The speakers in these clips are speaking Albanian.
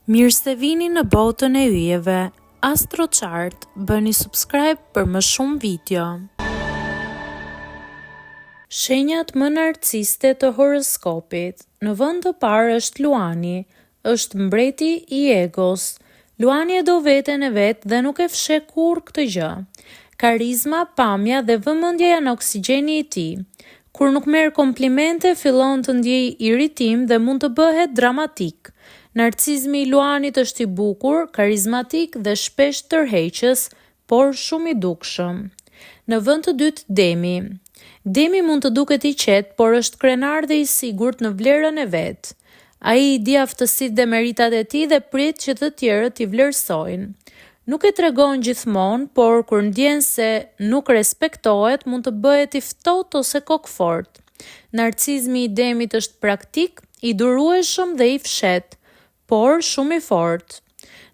Mirë se vini në botën e yjeve. AstroChart, bëni subscribe për më shumë video. Shenjat më narciste të horoskopit. Në vend të parë është Luani, është mbreti i egos. Luani e do veten e vet dhe nuk e fsheh kurrë këtë gjë. Karizma, pamja dhe vëmendja janë oksigjeni i tij. Kur nuk merr komplimente, fillon të ndjej irritim dhe mund të bëhet dramatik. Narcizmi i Luanit është i bukur, karizmatik dhe shpesh tërheqës, por shumë i dukshëm. Në vend të dytë Demi. Demi mund të duket i qetë, por është krenar dhe i sigurt në vlerën e vet. Ai i di aftësitë dhe meritat e tij dhe prit që të tjerët i vlerësojnë. Nuk e tregon gjithmonë, por kur ndjen se nuk respektohet, mund të bëhet i ftohtë ose kokfort. Narcizmi i Demit është praktik, i durueshëm dhe i fshehtë, por shumë i fortë.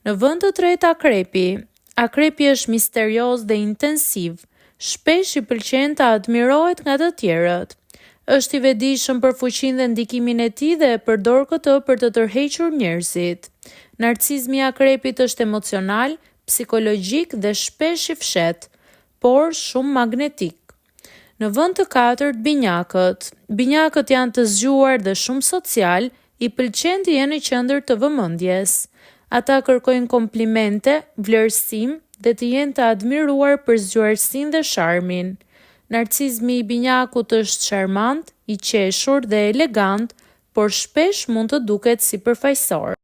Në vend të tretë Akrepi. Akrepi është misterioz dhe intensiv. Shpesh i pëlqen të admirohet nga të tjerët. Është i vetëdijshëm për fuqinë dhe ndikimin e tij dhe e përdor këtë për të tërhequr njerëzit. Narcizmi i Akrepit është emocional, psikologjik dhe shpesh i fshehtë, por shumë magnetik. Në vend të katërt Binjakët. Binjakët janë të zgjuar dhe shumë social, i pëlqen të jenë në qendër të vëmendjes. Ata kërkojnë komplimente, vlerësim dhe të jenë të admiruar për zgjuarsinë dhe sharmin. Narcizmi i Binjakut është charmant, i qeshur dhe elegant, por shpesh mund të duket sipërfaqësor.